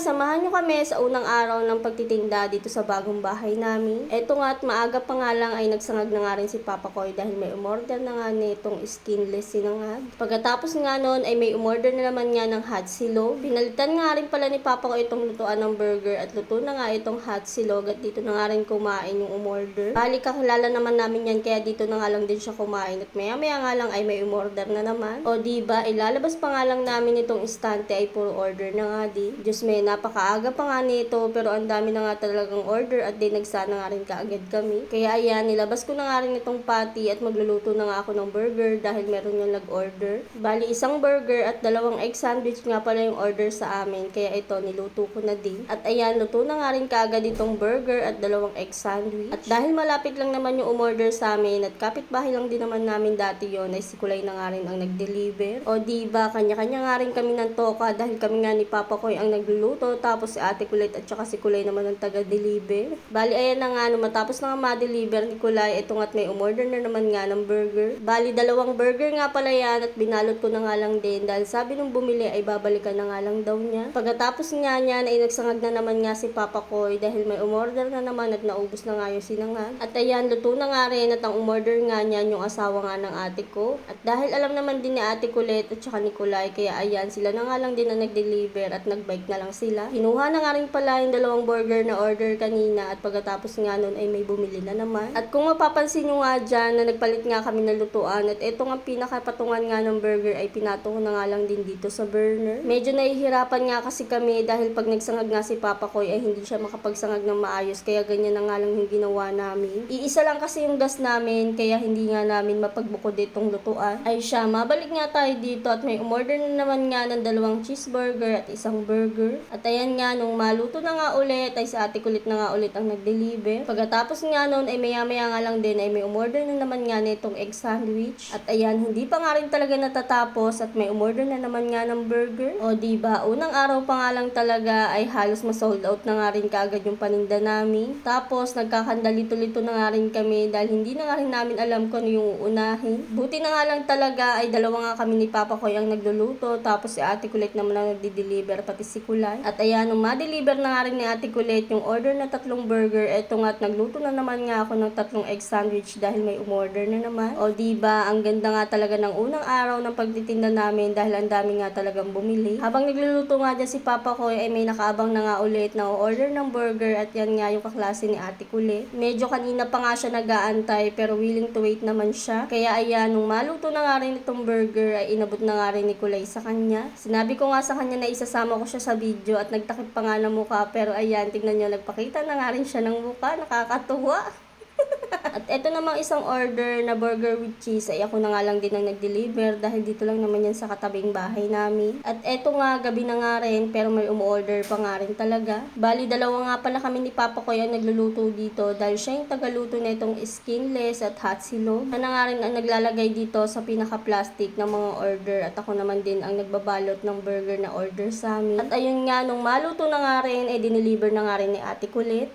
samahan nyo kami sa unang araw ng pagtitinda dito sa bagong bahay namin. Eto nga at maaga pa nga lang ay nagsangag na nga rin si Papa Koy dahil may umorder na nga nitong skinless sinangag. Pagkatapos nga nun ay may umorder na naman nga ng hot silog. Binalitan nga rin pala ni Papa Koy itong lutuan ng burger at luto na nga itong hot silog at dito na nga rin kumain yung umorder. Bali kakilala naman namin yan kaya dito na nga lang din siya kumain at maya maya nga lang ay may umorder na naman. O diba, ilalabas pa nga lang namin itong istante ay puro order na nga din. Diyos may napakaaga pa nga nito pero ang dami na nga talagang order at di nagsana nga rin kaagad kami. Kaya ayan, nilabas ko na nga rin itong patty at magluluto na nga ako ng burger dahil meron yung nag-order. Bali isang burger at 2 egg sandwich nga pala yung order sa amin kaya ito niluto ko na din. At ayan, luto na nga rin kaagad itong burger at 2 egg sandwich. At dahil malapit lang naman yung umorder sa amin at kapitbahay lang din naman namin dati yon ay si Kulay na nga rin ang nag-deliver. O diba, kanya-kanya nga rin kami ng toka dahil kami nga ni Papa Koy ang nagluluto tapos si Ate Kulit at saka si Kulay naman ang taga-deliver. Bali ayan na nga, matapos na nga ma-deliver ni Kulay, ito nga't may umorder na naman nga ng burger. Bali 2 burger nga pala yan at binalot ko na nga lang din dahil sabi nung bumili ay babalikan na nga lang daw niya. Pagkatapos nga niyan ay nagsangag na naman nga si Papa Koy dahil may umorder na naman at naubos na nga yung sinangag. At ayan, luto na nga rin at ang umorder nga niyan yung asawa nga ng ate ko. At dahil alam naman din ni Ate Kulit at saka ni Kulay kaya ayan, sila na nga lang din ang nag-deliver at nag-bike na lang sila. Kinuha na nga rin pala yung 2 burger na order kanina at pagkatapos nga nun ay may bumili na naman. At kung mapapansin nyo nga dyan na nagpalit nga kami ng lutuan at ito nga pinakapatungan nga ng burger ay pinato ko na nga lang din dito sa burner. Medyo nahihirapan nga kasi kami dahil pag nagsangag nga si Papa Koy ay hindi siya makapagsangag ng maayos kaya ganyan na nga lang yung ginawa namin. Iisa lang kasi yung gas namin kaya hindi nga namin mapagbukod itong lutuan. Ay siya, mabalik nga tayo dito at may umorder na naman nga ng 2 cheeseburger at 1 burger. At ayan nga, nung maluto na nga ulit ay si Ate Kulit na nga ulit ang nag-deliver. Pagkatapos nga nun ay maya-maya nga lang din ay may umorder na naman nga nitong egg sandwich. At ayan, hindi pa nga rin talaga natatapos at may umorder na naman nga ng burger. O diba, unang araw pa nga lang talaga ay halos ma-sold out na nga rin kaagad yung paninda namin. Tapos nagkakandalito-lito na nga rin kami dahil hindi na nga rin namin alam kung ano yung uunahin. Buti na nga lang talaga ay 2 nga kami ni Papa Koy ang nagluluto tapos si Ate Kulit naman ang nagdi-deliver pati si Kulay. At ayan, nung ma-deliver na nga rin ni Ate Kulit yung order na 3 burger, eto nga at nagluto na naman nga ako ng 3 egg sandwich dahil may umorder na naman. O diba, ang ganda nga talaga ng unang araw ng pagtitinda namin dahil ang dami nga talagang bumili. Habang nagluluto nga dyan si Papa Koy ay may nakaabang na nga ulit na order ng burger at yan nga yung kaklase ni Ate Kulit. Medyo kanina pa nga siya nag-aantay pero willing to wait naman siya. Kaya ayan, nung maluto na nga rin itong burger ay inabot na nga rin ni Kulay sa kanya. Sinabi ko nga sa kanya na isasama ko siya sa video at nagtakip pa nga ng mukha pero ayan, tignan nyo, nagpakita na nga rin siya ng mukha, nakakatuwa. At eto namang isang order na burger with cheese ay ako na nga lang din ang nag-deliver dahil dito lang naman yan sa katabing bahay namin. At eto nga, gabi na nga rin pero may umorder pa nga rin talaga. Bali 2 nga pala kami ni Papa Koy ang nagluluto dito dahil siya yung tagaluto na itong skinless at hot silog. Siya na nga rin ang naglalagay dito sa pinaka-plastic ng mga order at ako naman din ang nagbabalot ng burger na order sa amin. At ayun nga, nung maluto na nga rin ay dineliver na nga rin ni Ate Kulit.